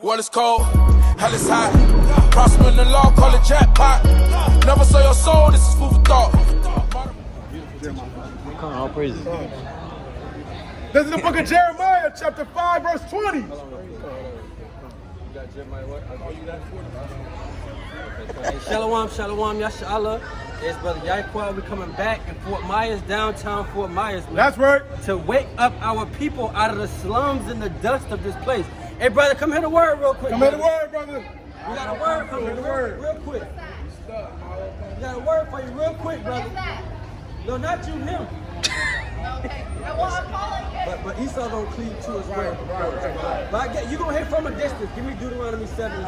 Well, it's cold, hell is hot. Prosper in the law, call it jackpot. Never sell your soul, this is food for thought. Come on, all praises. This is the book of Jeremiah, chapter 5, verse 20. Hey, shalom, shalom, yashallah. It's Brother Yaiqua. We're coming back in Fort Myers, downtown Fort Myers, man. That's right. To wake up our people out of the slums and the dust of this place. Hey, brother, come hear the word real quick. Come hear the word, brother. We got a word for you real quick. We got a word for you real quick, brother. No, not you, him. But Esau don't cleave to his word. But you gonna hear from a distance. Give me Deuteronomy 7.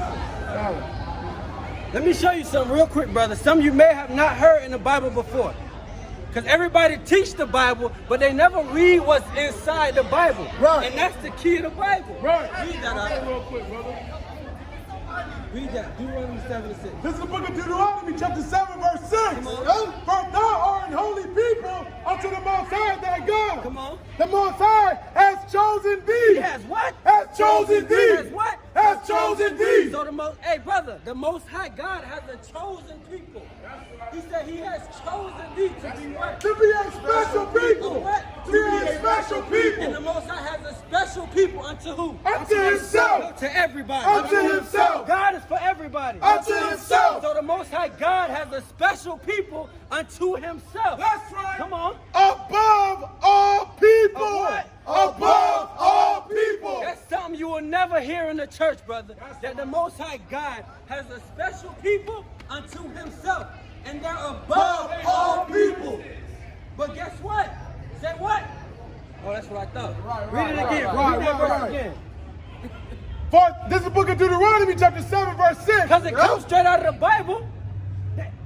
Let me show you something real quick, brother. Some of you may have not heard in the Bible before. Because everybody teach the Bible, but they never read what's inside the Bible. Right. And that's the key of the Bible. Right. Read that out. Real quick, brother. Read that. Deuteronomy 7 and 6. This is the book of Deuteronomy, chapter 7, verse 6. Come on. For thou art an holy people unto the Most High thy God. Come on. The Most High has chosen thee. He has what? Has chosen thee. He has what? Has chosen thee. So hey brother, the Most High God has a chosen people. He said he has chosen thee to be what? To be a special people. What? To be a special people. And the Most High has a special people unto who? Unto himself. To everybody. Unto himself. God is for everybody. Unto himself. So the Most High God has a special people unto himself. That's right. Come on. Above all people. What? Above all people. That's something you will never hear in the church, brother. That the Most High God has a special people unto himself. And they're above all people. But guess what? Say what? Oh, that's what I thought. Read it again. Read that verse again. For this is the book of Deuteronomy, chapter 7, verse 6. Because it comes straight out of the Bible.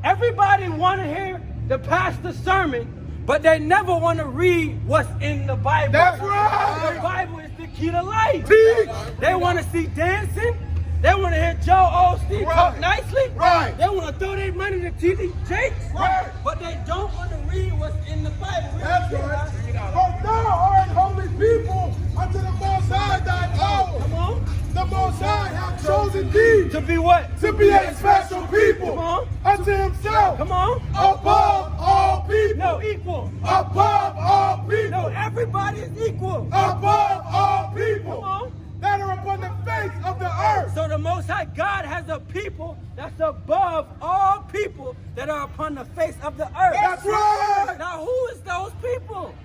Everybody want to hear the pastor's sermon, but they never want to read what's in the Bible. That's right. The Bible is the key to life. Teach. They want to see dancing. They want to hear Joe Osteen talk nicely. Right. They want to throw their money to TD Jakes. Right. But they don't want to read what's in the Bible. That's right. For thou art holy people unto the Most High thy God. Come on. The Most High hath chosen thee To be what? to be a special people. Come on. Unto himself. Come on. Above all people. No, equal. Above all people. No, everybody is equal. Above all people. Come on. That are upon the face of the earth. So the Most High God has a people that's above all people that are upon the face of the earth. That's right. Now, who is those people?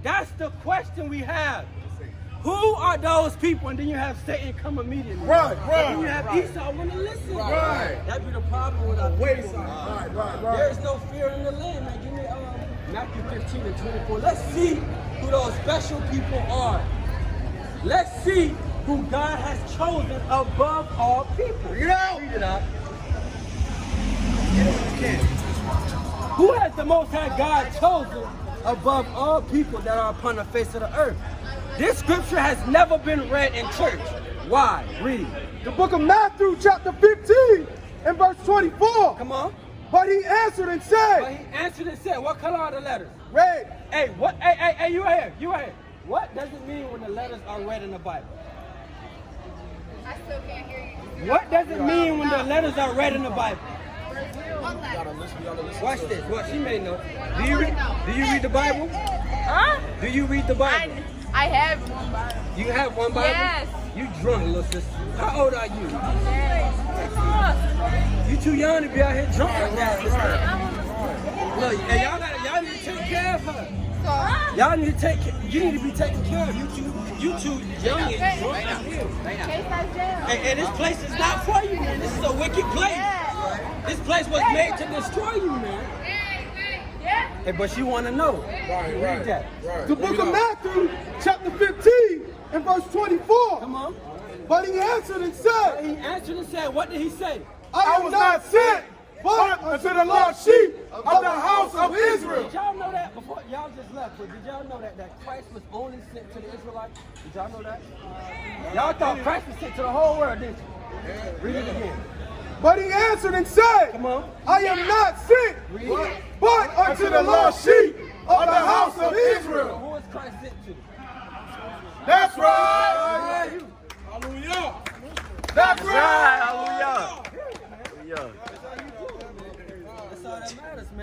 That's the question we have. Who are those people? And then you have Satan come immediately. Right, And right. then you have Esau want to listen. Right. That'd be the problem with our people. Right, right, right. There's no fear in the land, man. Give me Matthew 15 and 24. Let's see who those special people are. Let's see who God has chosen above all people. Read it out. Read it out. Who has the Most High God chosen above all people that are upon the face of the earth? This scripture has never been read in church. Why? Read. The book of Matthew, chapter 15, and verse 24. Come on. But he answered and But said, he answered and said, what color are the letters? Red. Hey, what? Hey, you right here. You right here. What does it mean when the letters are read in the Bible? I still can't hear you. What does it mean when the letters are read in the Bible? Watch this. What she may know. Do you read the Bible? Huh? Do you read the Bible? I have one Bible. You have one Bible? Yes. You drunk, little sister. How old are you? Yes. You too young to be out here drunk like that, sister. Look, and y'all need to take care of her. Y'all need to you need to be taken care of. You too young and drunk out here. And this place is not for you, man. This is a wicked place. This place was made to destroy you, man. Hey, but she want to know. Read that. The book of Matthew, chapter 15, and verse 24. Come on. But he answered and said, He answered and said, what did he say? I was not sent, but unto the lost sheep of the house of Israel. Did y'all know that before y'all just left? But did y'all know that Christ was only sent to the Israelites? Did y'all know that? Y'all thought Christ was sent to the whole world, didn't you? Read it again. But he answered and said, Come on. I am not sent, but unto the lost sheep of the house of Israel. Who is Christ sent to? That's right. Hallelujah.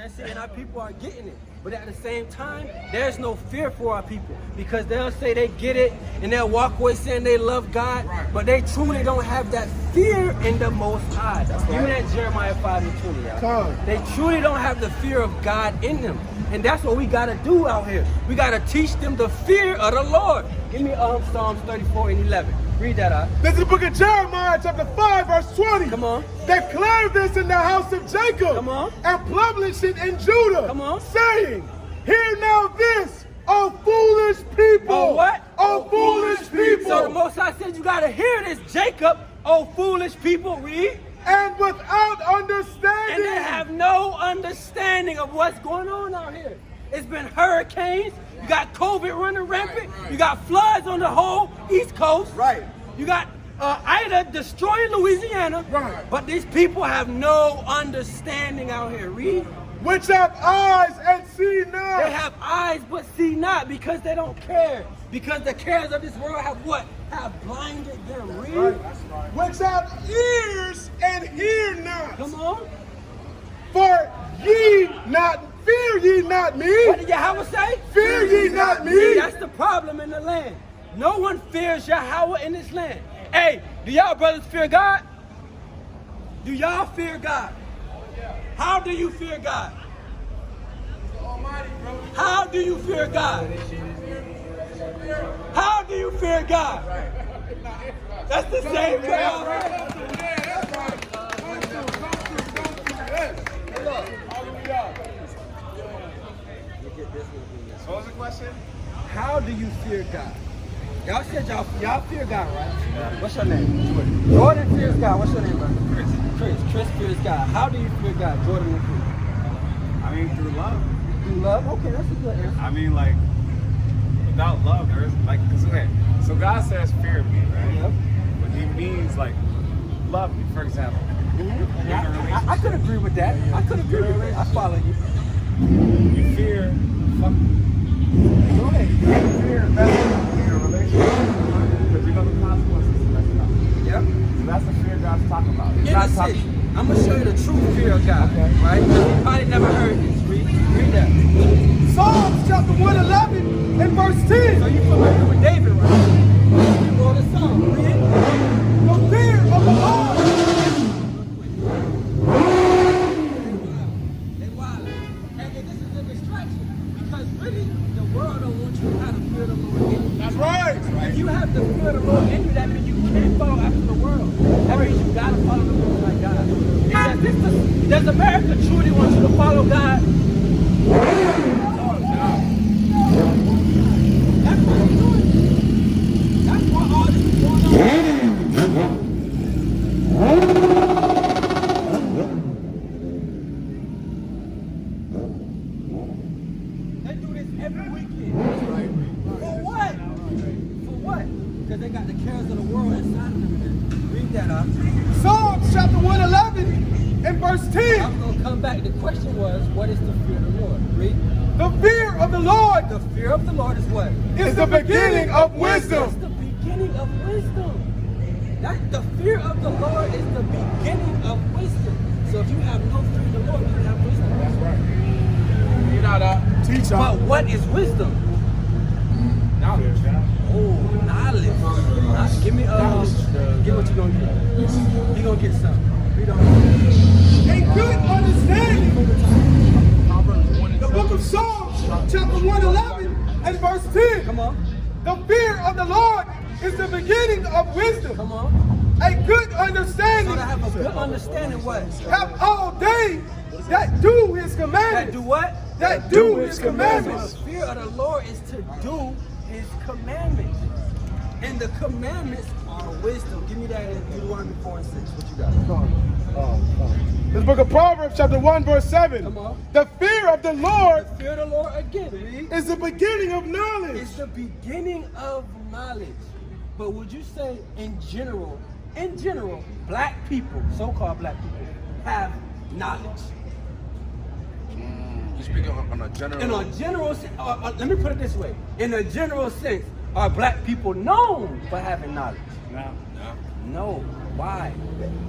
man. See, and our people are getting it. But at the same time, there's no fear for our people because they'll say they get it and they'll walk away saying they love God, but they truly don't have that fear in the Most High. Give me that Jeremiah 5:20, y'all. They truly don't have the fear of God in them. And that's what we got to do out here. We got to teach them the fear of the Lord. Give me Psalms 34:11. Read that out. This is the book of Jeremiah, chapter 5, verse 20. Come on. Declare this in the house of Jacob. Come on. And publish it in Judah. Come on. Saying, hear now this, O foolish people. Oh, what? O foolish people. So the Most High said you got to hear this, Jacob, oh foolish people. Read. And without understanding. And they have no understanding of what's going on out here. It's been hurricanes. You got COVID running rampant. You got floods on the whole East Coast. Right. You got Ida destroying Louisiana. Right. But these people have no understanding out here. Read. Which have eyes and see not. They have eyes but see not because they don't care. Because the cares of this world have what? Have blinded them. Read. Right. Which have ears and hear not. Come on. For ye not, fear ye not me. What did Yahweh say? Fear ye not me. That's the problem in the land. No one fears Yahweh in this land. Hey, do y'all brothers fear God? Do y'all fear God? How do you fear God? How do you fear God? How do you fear God? That's the same prayer. What was the question? How do you fear God? Y'all said y'all fear God, right? Yeah. What's your name? Jordan fears God. What's your name, brother? Chris fears God. How do you fear God, Jordan and Chris? I mean, through love. Through love? Okay, that's a good answer. I mean, like, without love, there is, like, because, okay, so God says fear me, right? Yep. But he means, like, love me, for example. Mm-hmm. I could agree with that. I could agree with that. I follow you. You fear, fuck. Go ahead. Fear messing in a relationship because you know the consequences of messing up. Yep. So that's the fear God's talking about. He's In not the talking. city. I'm going to show you the true fear of God. Okay. Right? You probably never heard this. Read that. Psalms chapter 111 and verse 10. So you familiar with David, right? He wrote a song. Read it. The fear of the Lord. And this is a distraction because really the world don't want you to have the fear of the Lord in you. That's right. If you have the fear of the Lord in you, that means you can't follow after the world. That means you gotta follow the Most High God. Does America truly want you to follow God? That's what they're doing. That's why all this is going on. They do this every weekend. For what? For what? Because they got the cares of the world inside of them. Man. Read that up. Psalms chapter 111 and verse 10. I'm going to come back. The question was, what is the fear of the Lord? Read. The fear of the Lord The fear of the Lord is what? is the beginning of That's wisdom. the beginning of wisdom. The fear of the Lord is the beginning of wisdom. So if you have no fear of the Lord, you don't have wisdom. That's right. You know that. Teach But what is wisdom? Knowledge. Oh, knowledge. Give me give what you gonna get. You gonna get something. Read on. A good understanding. The book of Psalms, chapter 111 and verse 10. Come on. The fear of the Lord is the beginning of wisdom. Come on. A good So understanding. to have a good understanding what? Have all they that do his That commandments. do what? That do his commandments. So the fear of the Lord is to do his commandments. And the commandments are wisdom. Give me that in Deuteronomy 4 and 6. What you got? This book of Proverbs, chapter 1, verse 7. Come on. The fear of the Lord Fear of the Lord again. Read. is the beginning of knowledge. It's the beginning of knowledge. But would you say in general, black people, so-called black people, have knowledge? You speaking on a general. In a general sense, let me put it this way. In a general sense, are black people known for having knowledge? No. No. Why?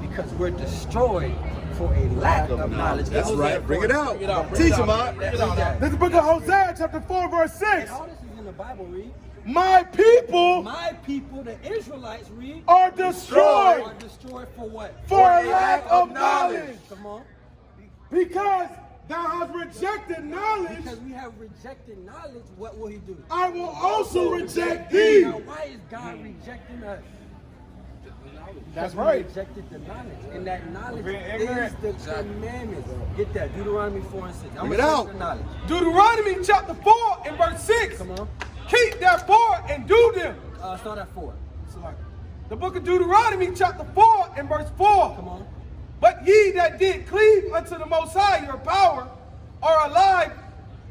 Because we're destroyed for a lack of knowledge. That's Hosea right. Bring it 4. out. Bring it out. Teach him, man. Read that. This is the book of Hosea, chapter 4, verse 6. And all this is in the Bible, read. My people My people, the Israelites, read. are Are destroyed destroyed for what? for a lack of knowledge. Come on. Because thou hast rejected knowledge, Because we have rejected knowledge, what will he do? I will also reject thee. Now, why is God rejecting us? That's Because we right. rejected the knowledge. And that knowledge Being is ignorant. the commandments. Get that. Deuteronomy 4 and 6. I'm Bring gonna it show out. you the knowledge. Deuteronomy chapter 4 and verse 6. Come on. Keep therefore and do them. Start at 4. Sorry. The book of Deuteronomy chapter 4 and verse 4. Come on. But ye that did cleave unto the Most High, your power, are alive,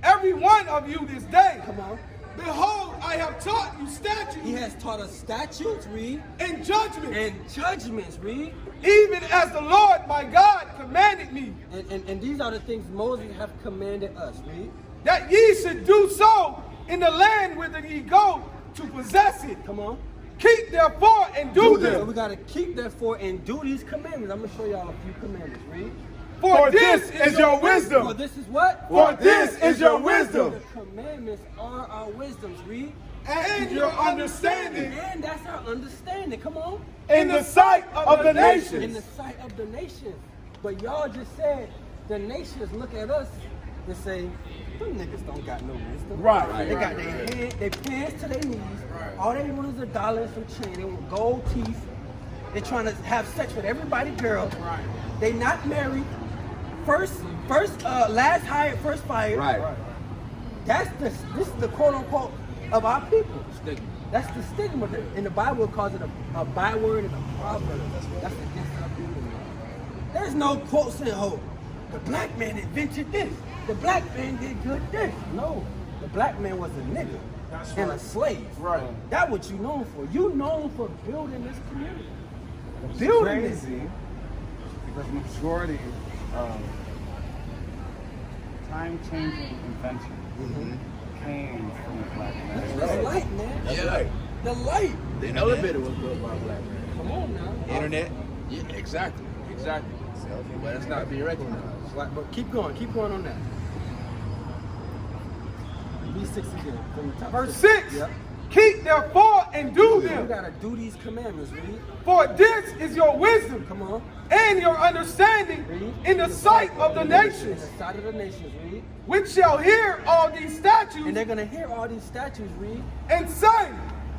every one of you this day. Come on. Behold, I have taught you statutes He has taught us statutes, read, and judgments, and judgments, read. even as the Lord my God commanded me, And these are the things Moses have commanded us, read. that ye should do so in the land whither ye go to possess it. Come on. Keep therefore and do So them. we got to keep therefore and do these commandments. I'm going to show y'all a few commandments, read. For this is your For wisdom. this is what? For this is your wisdom The commandments are our wisdoms, read. and your understanding And that's our understanding. Come on. in the sight of the In the nations. sight of the nations. But y'all just said the nations look at us and say, them niggas don't got no wisdom. Right. They got their pants to their knees. All they want is a dollar and some chain. They want gold teeth. They're trying to have sex with everybody girl. They not married. Last hired, first fired. Right. This is the quote unquote of our people. That's the stigma. In the Bible, it calls it a byword and a proverb. That's against our people. There's no quote saying, oh, the black man invented this. The black man did good this. No, the black man was a nigga and a slave. Right. That's what you known for. You known for building this community. It's Building this. crazy because majority of time-changing inventions came from the black man. The light, man. That's right. The light. The elevator was built by a black man. Come on now. Internet. Yeah, exactly. Exactly. But it's not being recognized. Like, but keep going on that. B6 again from the top. Verse 6. Yep. Keep therefore and do You them. gotta do these commandments, read. For this is your wisdom Come on. and your understanding in the sight of the In nations, the sight of the nations, read. which shall hear all these And statutes they're gonna hear all these statutes, read. and say,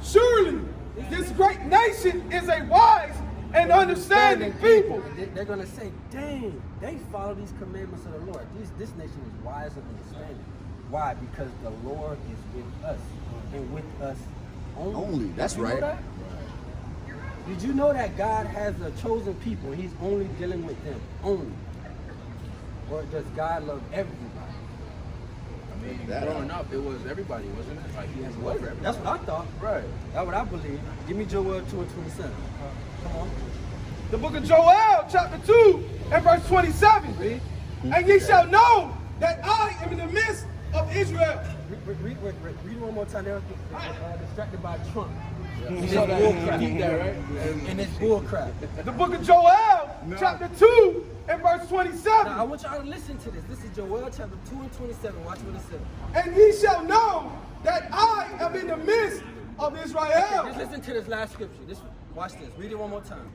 surely this great nation is a wise and understanding people. They're gonna say, dang, they follow these commandments of the Lord. This nation is wise and understanding. Why? Because the Lord is with us and with us only. Only, that's Did you know right. that? Did you know that God has a chosen people and He's only dealing with them? Only. Or does God love everybody? Growing up, it was everybody, wasn't it? Like, he has love for everybody. That's what I thought. Right. That's what I believe. Give me Joel 2 and 27. Come on. The book of Joel, chapter 2, and verse 27. Read. And ye shall know that I am in the midst of Israel. Read one more time. They're distracted by Trump. And it's bullcrap. Keep that, right? And it's bullcrap. The book of Joel, chapter 2, and verse Now, I 27. want y'all to listen to this. This is Joel chapter 2 and 27. Watch what it says. And ye shall know that I am in the midst of Just Israel. listen to this last scripture. Watch this. Read it one more time.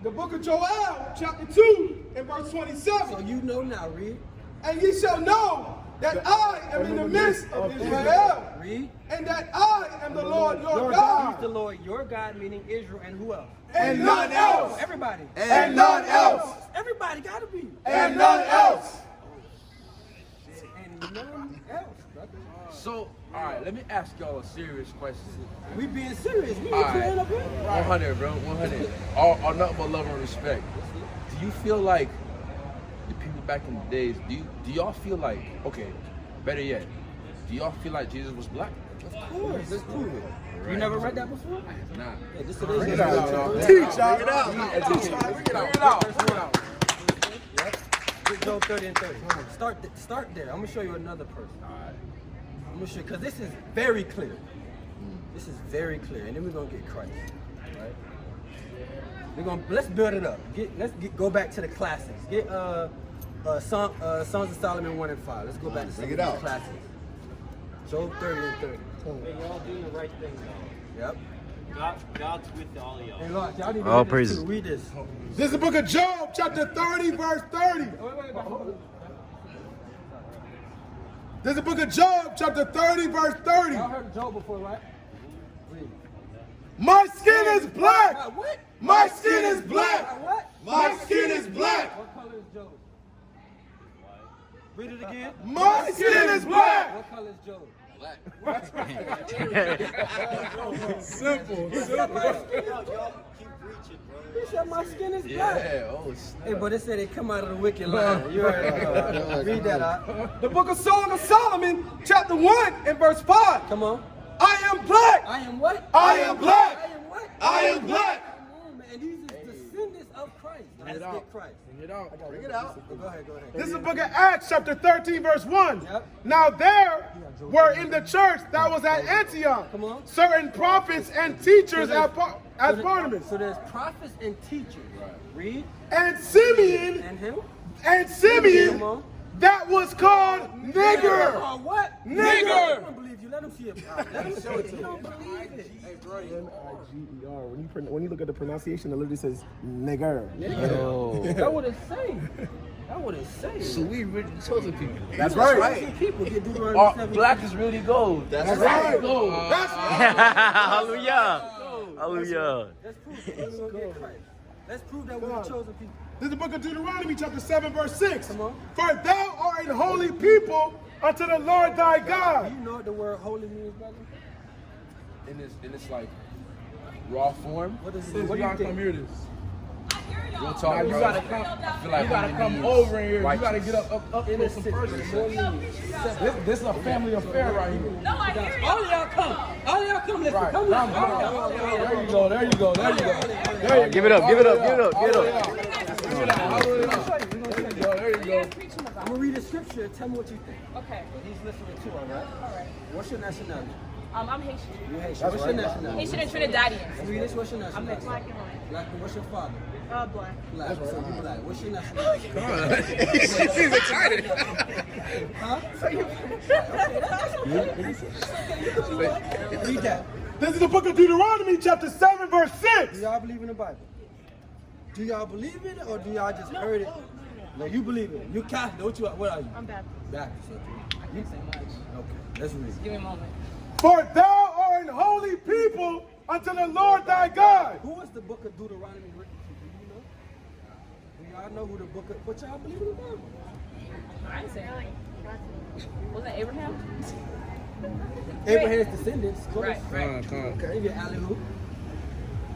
The book of Joel, chapter 2, and verse So 27. you know now. Read. And ye shall know that I am in the midst of Israel. Read. And that I am the Lord your He's God. the Lord, your God, meaning Israel, and who else? And none else. Everybody. And none else. Everybody gotta be. And none else. And none else, brother. So, all right, let me ask y'all a serious question. We being serious. We All ain't playing right, up here. 100, bro, 100. All nothing but love and respect. Do you feel like the people back in the days? Do y'all feel like, okay, better yet, do y'all feel like Jesus was black? Of course. Let's prove it. You never read that before? I have not. Yeah, this it is. Teach y'all. Bring it out. Bring it out. Yep. Get Job 30 and 30. Start there. I'm gonna show you another person. I'm gonna show you because this is very clear. This is very clear, and then we're gonna get Christ. Right? Let's build it up. Go back to the classics. Get Songs of Solomon 1 and 5. Let's go back to some of the classics. Job 30 and 30. Y'all doing the right thing though. Yep. God's with all of y'all. Hey, Lord, y'all need to All read this praises. too. Read this. This is the book of Job, chapter 30, verse 30. This is the book of Job, chapter 30, verse 30. Y'all heard of Job before, right? Read. My skin is black. What? My skin is black. What? My skin is black. What color is Job? Read it again. My skin is black. What color is Job? Simple. He said my skin is black. Yeah, oh snap. Hey, but it said they come out of the wicked line. You heard read that out. The book of Song of Solomon, chapter 1 and verse 5. Come on. I am black. I am what? I am black. I am what? I am black. Come on, man. And these are descendants of Christ. Let's get Christ. Bring it out. Go ahead, go ahead. This is the book of Acts, chapter 13, verse 1. Yep. Now there were in the church that was at Antioch Come on. certain prophets and teachers as Barnabas. So there's prophets and teachers. Read. And Simeon, And him. and Come Simeon, on. that was called nigger. Oh, what? Nigger. I don't believe you. Let him see it. Let him show it to you. Don't believe it. N-I-G-E-R. When you look at the pronunciation, it literally says nigger. That what it say. That what it say. So we really chosen people. That's right. See, people get Deuteronomy 7. Black is really gold. That's right. Gold. That's Hallelujah. Hallelujah. Let's prove that we're gonna get Christ. Let's prove that we're the chosen people. This is the book of Deuteronomy, chapter 7, verse 6. Come on. For thou art an holy people unto the Lord thy Do God. you know what the word holy means, brother? And it's like raw form. What does it mean? What do you think? Real talk, You bro. gotta come. I feel like You gotta we come need over here. You righteous. gotta get up close and Innocent. personal. More meaning. This is a family affair right here. No, I hear you. All of y'all come. All of y'all come. Listen. Right. Come Come, listen. come. All of y'all. There you go. There you go. There you go. There you Give it up. Give it up. Give it up. Give it up. go. There you go. I'm gonna read the scripture and tell me what you think. Okay. He's listening too, all right? All right. What's your nationality? I'm Haitian. You Haitian. What's your nationality? Haitian and Trinidadian. Swedish. What's your I'm nationality? black and white. Black. What's your father? Black. Black. So you black. What's your nationality? She's excited. Huh? Read that. This is the book of Deuteronomy, chapter 7, verse 6. Do y'all believe in the Bible? Do y'all believe in it or do y'all just heard it? No, you believe in it. You Catholic. What are you? I'm Baptist. Baptist. Okay. I didn't say much. Okay. Let's read. Give me a moment. For thou art an holy people unto the Lord thy God. Who is the book of Deuteronomy written to? Do you know? Do y'all know who the book of, what y'all believe in the Bible? I didn't say anything. Was that Abraham? Abraham's descendants. Close. Right. Okay, you get Elihu.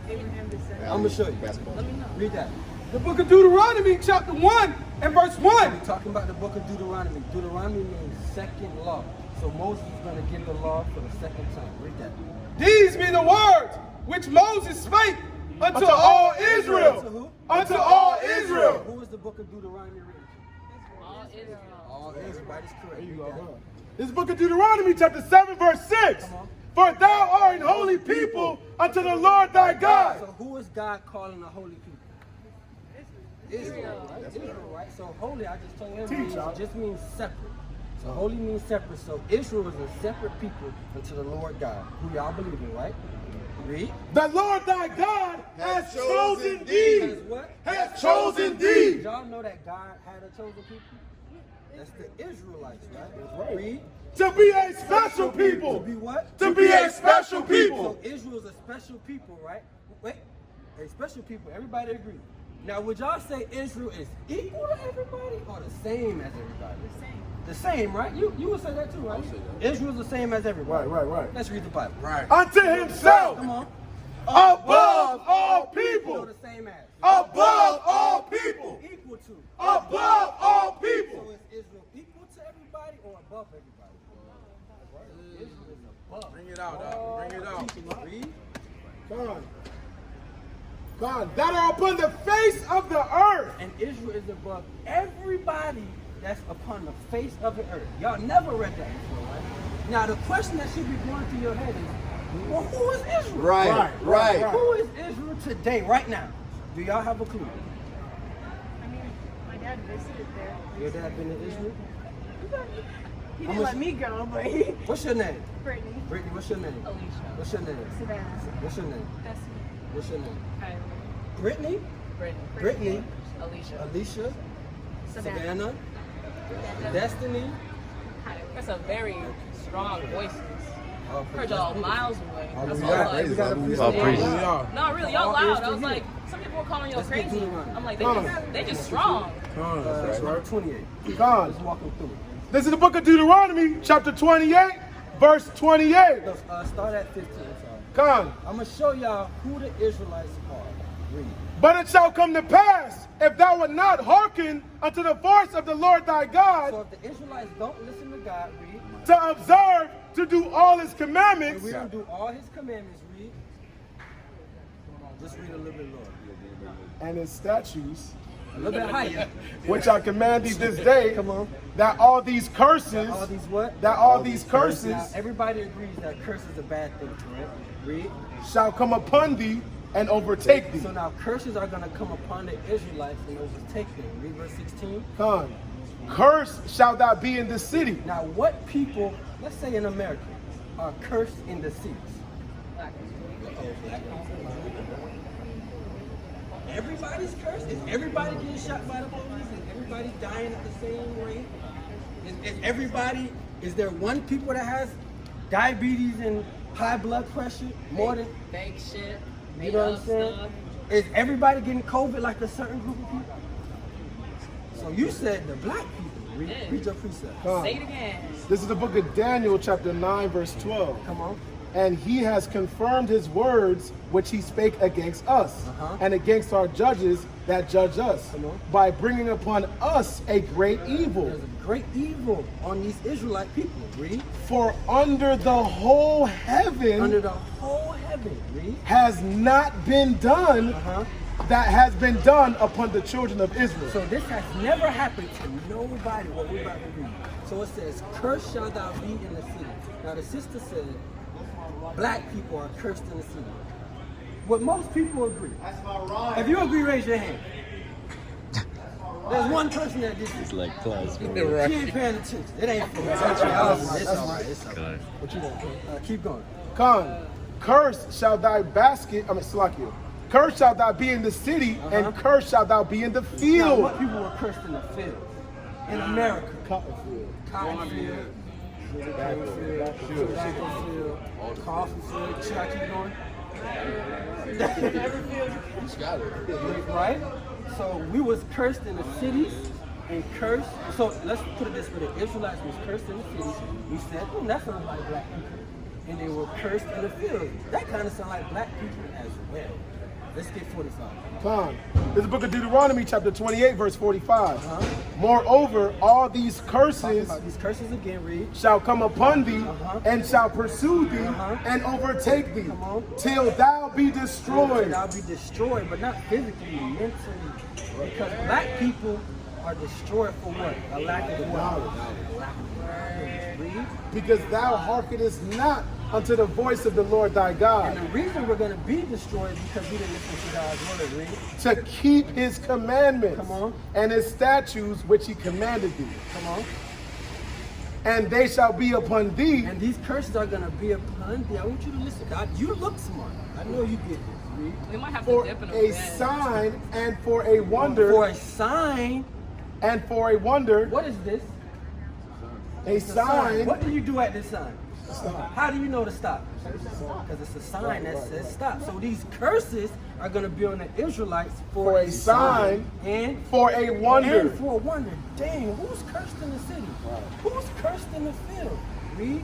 Abraham descendant. I'm gonna show you. Let me know. Read that. The book of Deuteronomy, chapter 1 and verse 1. We're talking about the book of Deuteronomy. Deuteronomy means second law. So Moses is gonna give the law for the second time. Read that. These be the words which Moses spake unto all To Israel. who? Unto all Israel. Who is the book of Deuteronomy written to? All Israel. All Everybody's correct. There you go. This is the book of Deuteronomy, chapter 7, verse 6. Come on. For thou art an holy people unto the Lord thy God. So who is God calling a holy people? Israel. Right? Israel, right? So holy, I just told him, just means separate. So holy means separate. So Israel is a separate people unto the Lord God, who y'all believe in, right? Read. The Lord thy God has chosen thee. Has what? Has chosen Did thee. y'all know that God had a chosen people? That's the Israelites, right? That's right. Read. To be a special To people. be what? To be a special people. So Israel is a special people, right? Wait, a special people. Everybody agree. Now, would y'all say Israel is equal to everybody or the same as everybody? The same. The same, right? You would say that too, right? Israel's the same as everybody. Right. Let's read the Bible. Right. Unto himself. Come on. Above all No, people. the same as. Above all people. Equal to. Above all So people. is Israel equal to everybody or above everybody? Israel is above. Bring it out, dog. Bring it out. Read. God, that are upon the face of the earth. And Israel is above everybody that's upon the face of the earth. Y'all never read that before, right? Now the question that should be going through your head is, well, who is Israel? Right. Who is Israel today, right now? Do y'all have a clue? I mean, my dad visited there. Your dad been to Israel? He How didn't much- let me go, but he. What's your name? Brittany. Brittany, what's your name? Alicia. What's your name? Savannah. What's your name? Destiny. What's your name? Kylie. Brittany? Brittany. Brittany? Alicia. Alicia? Savannah. Savannah? Destiny? That's a very strong voices. Oh, Heard y'all miles away. That's we all got- like. we got a Oh, freestyle. praise. No, really, y'all All loud. ears I to was hear. like, some people were calling y'all Let's get crazy. to the line. I'm like, Come they just strong. Verse 28. God. Let's walk them through it. This is the book of Deuteronomy, chapter 28, verse 28. Let's, start at 15. Come. I'm going to show y'all who the Israelites are. Read. But it shall come to pass, if thou wilt not hearken unto the voice of the Lord thy So God, if the Israelites don't listen to God, read. to observe to do all his And commandments, we don't do all his commandments, read. Just read a little bit lower. and his statutes, A little bit higher. which I command thee this day, Come on. that all these curses, All these what? that all these curses Now, everybody agrees that curse is a bad thing, correct? Read. shall come upon thee and overtake thee. So now curses are going to come upon the Israelites and overtake them. Read verse 16. Come. Cursed shall thou be in the city. Now what people, let's say in America, are cursed in the cities? Everybody's cursed? Is everybody getting shot by the police? Is everybody dying at the same rate? Is everybody, is there one people that has diabetes and high blood pressure more than, Fake shit. you Made know what up I'm saying? stuff. Is everybody getting COVID like a certain group of people? So you said the black people. Read your precept. Come. Say it again. This is the book of Daniel, chapter 9, verse 12. Come on. And he has confirmed his words which he spake against us and against our judges that judge us Come on. by bringing upon us a great evil. There's a great evil on these Israelite people. Read. For under the whole heaven Under the whole heaven. Read. has not been done that has been done upon the children of Israel. So this has never happened to nobody, what we're about to read. So it says, cursed shall thou be in the city. Now the sister said, black people are cursed in the city. What most people agree. If you agree, raise your hand. There's one person that disagrees. It's like class. She ain't paying attention. It ain't for me. It's all right. It's all right. What you want? Keep going. Come, cursed shall thy basket, Salakia. Cursed shall thou be in the city, and cursed shall thou be in the Now, field. what people were cursed in the field? In America. Cotton field. Sugarcane field. Tobacco field. Coffee field. Should I keep going? Every field. You got it. Right? So we was cursed in the cities and cursed. So let's put it this way: the Israelites was cursed in the cities. We said, that sounds like black people. And they were cursed in the field. That kind of sounds like black people as well. Let's get 45. Come. This is the book of Deuteronomy, chapter 28, verse 45. Moreover, all these Talking curses about these curses again, read. shall come upon thee, and shall pursue thee, and overtake thee, Come on. till thou be So destroyed. thou be destroyed, but not physically, mentally. Because black people are destroyed for what? A lack of knowledge. Lack of knowledge. Read. Because thou hearkenest not unto the voice of the Lord thy And God, the reason we're going to be destroyed is because we didn't listen to God's word. Read. to keep his commandments Come on. and his statutes which he commanded thee. Come on. And they shall be upon thee And these curses are going to be upon thee. I want you to listen. God, you look smart. I know you get this. Read. We might have for to dip in a bed. sign and for a wonder, For a sign. and for a wonder, What is this? a sign. What do you do at this sign? How do you know to stop? Because it's a sign that says stop. So these curses are going to be on the Israelites For a sign and for a wonder. And for a wonder. Dang, who's cursed in the city? Who's cursed in the field? Read.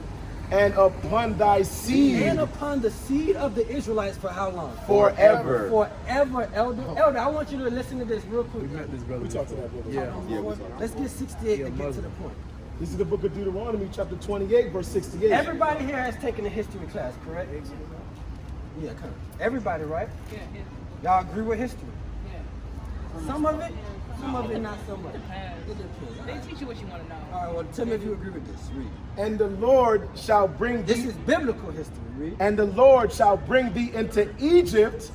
And upon thy seed And upon the seed of the Israelites for how long? forever. Forever, Elder. Elder, I want you to listen to this real quick. We talked to that brother. Let's get 68 to get to the point. This is the book of Deuteronomy, chapter 28, verse 68. Everybody here has taken a history class, correct? Yeah, kind of. Everybody, right? Yeah, Y'all agree with history? yeah. Some of it not so much. Depends. It depends. They teach you what you want to know. All right, well, tell me if you agree with this. Read. And the Lord shall bring This thee, is biblical history. Read. and the Lord shall bring thee into Egypt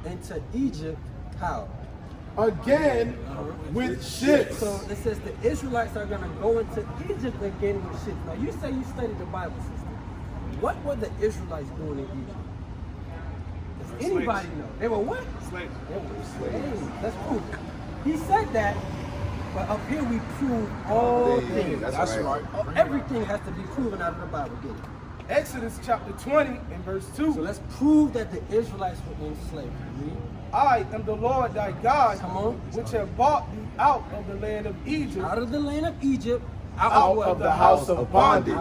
Into Egypt. How? Again, with ships. So it says the Israelites are going to go into Egypt again with ships. Now you say you studied the Bible system. What were the Israelites doing in Egypt? Does anybody know? They were what? Slaves. They were slaves. That's proof. He said that, but up here we prove all things. That's right. Everything has to be proven out of the Bible. Get it? Exodus chapter 20 and verse 2. So let's prove that the Israelites were in slavery. Read. I am the Lord thy God, Come on. which have brought thee out of the land of Egypt, Out of the land of Egypt, out of the house of bondage.